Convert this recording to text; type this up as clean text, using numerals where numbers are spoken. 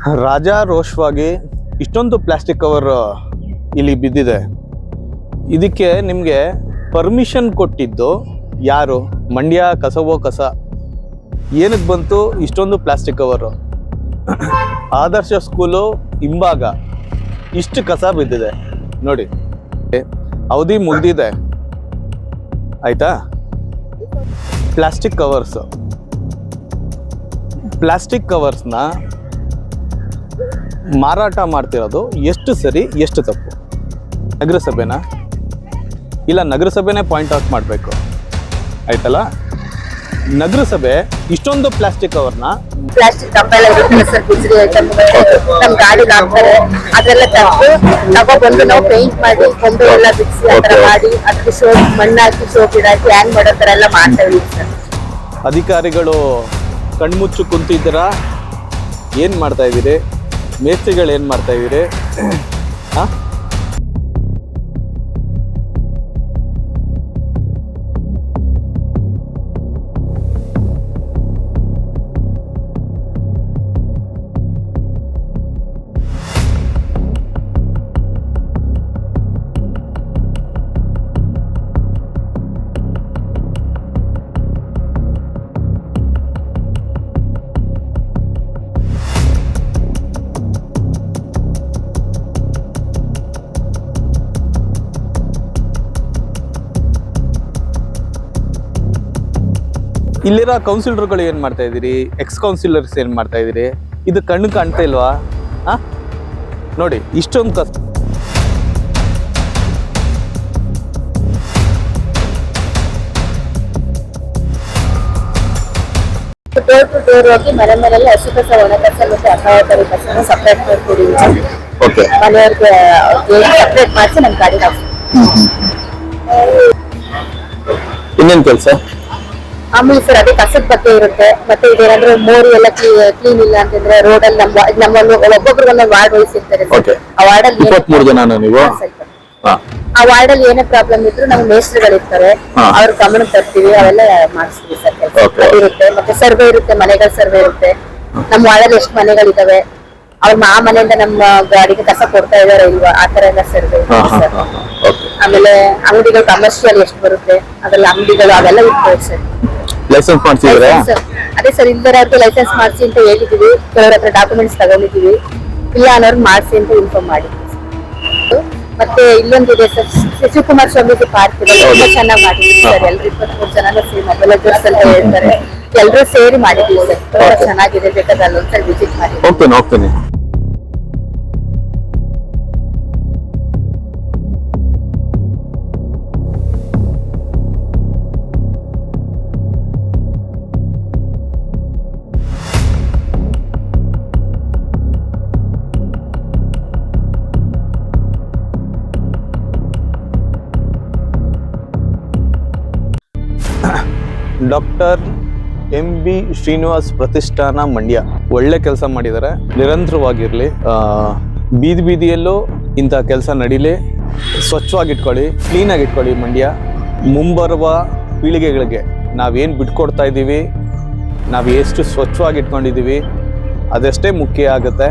ರಾಜಾರೋಷವಾಗಿ ಇಷ್ಟೊಂದು plastic cover ಇಲ್ಲಿ ಬಿದ್ದಿದೆ. ಇದಕ್ಕೆ ನಿಮಗೆ ಪರ್ಮಿಷನ್ ಕೊಟ್ಟಿದ್ದು ಯಾರು? ಮಂಡ್ಯ ಕಸವೋ ಕಸ ಏನಕ್ಕೆ ಬಂತು ಇಷ್ಟೊಂದು ಪ್ಲಾಸ್ಟಿಕ್ ಕವರು? ಆದರ್ಶ ಸ್ಕೂಲು ಹಿಂಭಾಗ ಇಷ್ಟು ಕಸ ಬಿದ್ದಿದೆ ನೋಡಿ. ಅವಧಿ ಮುಗ್ದಿದೆ ಆಯ್ತಾ. ಪ್ಲಾಸ್ಟಿಕ್ ಕವರ್ಸ್ನ ಮಾರಾಟ ಮಾಡ್ತಿರೋದು ಎಷ್ಟು ಸರಿ ಎಷ್ಟು ತಪ್ಪು? ನಗರಸಭೆನಾ? ಇಲ್ಲ ನಗರಸಭೆನೇ ಪಾಯಿಂಟ್ ಔಟ್ ಮಾಡಬೇಕು ಆಯ್ತಲ್ಲ. ನಗರಸಭೆ ಇಷ್ಟೊಂದು ಪ್ಲಾಸ್ಟಿಕ್ ಕವರ್ನ ಪ್ಲಾಸ್ಟಿಕ್ ಡಬ್ಬ ಎಲ್ಲ ಇರುತ್ತೆ ಸರ್, ಗುಜರಿ ಐಟಮ್ ನಮ್ ಗಾಡಿಗೆ ಹಾಕ್ತಾರೆ, ಅದೆಲ್ಲ ತೆಗೆದು ತಗೊಬಂದು ನಾವು ಪೇಂಟ್ ಮಾಡಿ ಕೊಂಬೆ ಎಲ್ಲ ಬಿಡಿಸಿ ಆ ಥರ ಮಾಡಿ ಅದಕ್ಕೆ ಸೋಪ್ ಮಣ್ಣು ಹಾಕಿ ಸೋಪ್ ಇಡಾಕಿ ಹ್ಯಾಂಗ್ ಮಾಡೋ ಥರ ಎಲ್ಲ ಮಾಡ್ತೇವೆ ಸರ್. ಅಧಿಕಾರಿಗಳು ಕಣ್ಮುಚ್ಚು ಕುಂತಿದ್ದೀರಾ? ಏನು ಮಾಡ್ತಾ ಇದ್ದೀರಿ? ಮೇಸ್ತ್ರಿಗಳು ಏನು ಮಾಡ್ತಾ ಇದ್ದೀರಿ? ಹಾಂ, ಇಲ್ಲಿರೋ ಕೌನ್ಸಿಲರ್ಗಳು ಏನು ಮಾಡ್ತಾ ಇದ್ದೀರಿ? ಎಕ್ಸ್ ಕೌನ್ಸಿಲರ್ಸ್ ಏನು ಮಾಡ್ತಾ ಇದ್ದೀರಿ? ಇದು ಕಣ್ಣು ಕಾಣ್ತಾ ಇಲ್ವಾ? ಹಾಂ ನೋಡಿ ಇಷ್ಟೊಂದು ಡೋರ್ ಟು ಡೋರ್ ಹೋಗಿ ಮನೆ ಮನೆಯಲ್ಲಿ ಹಸಿ ಕಸ ಒಣ ಕಸ ಮತ್ತೆ ಅಸಹಕಾರಿ ಕಸನ ಸಪ್ರೇಟ್ ಮಾಡ್ಕೊಡಿ. ಮನೆಯವ್ರಿಗೆ ಸಪ್ರೇಟ್ ಮಾಡಿಸಿ ನಮ್ಮ ಗಾಡಿ ಇನ್ನೇನು ಕೆಲಸ? ಆಮೇಲೆ ಸರ್ ಅದೇ ಕಸದ ಬಗ್ಗೆ ಇರುತ್ತೆ. ಮತ್ತೆ ಇದೇನಾದ್ರೂ ಮೋರಿ ಎಲ್ಲ ಕ್ಲೀನ್ ಇಲ್ಲ ಅಂತಂದ್ರೆ ರೋಡ್ ಅಲ್ಲಿ ನಮ್ಮ ಒಬ್ಬೊಬ್ರಿಗೊಂದು ವಾರ್ಡ್ ವಹಿಸಿರ್ತಾರೆ. ಆ ವಾರ್ಡ್ ಅಲ್ಲಿ 23 ಜನ ನೀವು? ಆ ವಾರ್ಡ್ ಅಲ್ಲಿ ಏನೇ ಪ್ರಾಬ್ಲಮ್ ಇದ್ರು ನಾವು ಮೇಸ್ತ್ರಿಗಳಿರ್ತಾರೆ, ಅವ್ರ ಗಮನಕ್ಕೆ ತರ್ತೀವಿ, ಅವೆಲ್ಲ ಮಾಡಿಸ್ತೀವಿ ಸರ್. ಇರುತ್ತೆ ಮತ್ತೆ ಸರ್ವೆ ಇರುತ್ತೆ, ಮನೆಗಳ ಸರ್ವೆ ಇರುತ್ತೆ. ನಮ್ಮ ವಾರ್ಡ್ ಅಲ್ಲಿ ಎಷ್ಟು ಮನೆಗಳಿದಾವೆ, ಅವ್ರ ಆ ಮನೆಯಿಂದ ನಮ್ಮ ಗಾಡಿಗೆ ಕಸ ಕೊಡ್ತಾ ಇದಾರೆ ಇಲ್ವಾ, ಆ ತರ ಎಲ್ಲ ಸರ್ವೆ ಇರುತ್ತೆ ಸರ್. ಆಮೇಲೆ ಅಂಗಡಿಗಳು ಕಮರ್ಷಿಯಲ್ ಎಷ್ಟು ಬರುತ್ತೆ ಅದೆಲ್ಲ ಅಂಗಡಿಗಳು ಅವೆಲ್ಲ ಇರ್ತವೆ ಸರ್. ಲೈಸೆನ್ಸ್ ಮಾಡ್ಸಿದ್ರೆ ಅದೇ ಸರ್, ಇಲ್ದರವ್ರಿಗೆ ಲೈಸೆನ್ಸ್ ಮಾಡಿಸಿ ಅಂತ ಹೇಳಿದೀವಿ, ಕೆಲವ್ರ ಹತ್ರ ಡಾಕ್ಯುಮೆಂಟ್ಸ್ ತಗೊಂಡಿದೀವಿ, ಇಲ್ಲ ಅನ್ನೋರ್ಗೆ ಮಾಡಿಸಿ ಅಂತ ಇನ್ಫಾರ್ಮ್ ಮಾಡಿದ್ವಿ. ಮತ್ತೆ ಇಲ್ಲೊಂದಿದೆ ಸರ್, ಶಿವಕುಮಾರ್ ಸ್ವಾಮಿ ಪಾರ್ಕ್ ಇದೆ, ತುಂಬಾ ಚೆನ್ನಾಗಿ ಮಾಡಿದ್ವಿ ಸರ್. ಎಲ್ರು 23 ಜನ ಸೇರಿ ಮೊಬೈಲ್ ಅಡ್ರೆಸ್ ಅಂತ ಹೇಳ್ತಾರೆ, ಎಲ್ರು ಸೇರಿ ಮಾಡಿದ್ವಿ ಸರ್. ತುಂಬಾ ಚೆನ್ನಾಗಿದೆ, ಬೇಕಾದ್ರೆ ಅಲ್ಲೊಂದ್ಸರಿ ವಿಸಿಟ್ ಮಾಡಿ. ಹೋಗ್ತೇನೆ. ಡಾಕ್ಟರ್ MB ಶ್ರೀನಿವಾಸ್ ಪ್ರತಿಷ್ಠಾನ ಮಂಡ್ಯ ಒಳ್ಳೆ ಕೆಲಸ ಮಾಡಿದ್ದಾರೆ. ನಿರಂತರವಾಗಿರಲಿ, ಬೀದಿ ಬೀದಿಯಲ್ಲೂ ಇಂಥ ಕೆಲಸ ನಡೀಲಿ. ಸ್ವಚ್ಛವಾಗಿಟ್ಕೊಳ್ಳಿ, ಕ್ಲೀನಾಗಿ ಇಟ್ಕೊಳ್ಳಿ ಮಂಡ್ಯ. ಮುಂಬರುವ ಪೀಳಿಗೆಗಳಿಗೆ ನಾವೇನು ಬಿಟ್ಕೊಡ್ತಾ ಇದ್ದೀವಿ, ನಾವು ಎಷ್ಟು ಸ್ವಚ್ಛವಾಗಿ ಇಟ್ಕೊಂಡಿದ್ದೀವಿ ಅದಷ್ಟೇ ಮುಖ್ಯ ಆಗುತ್ತೆ.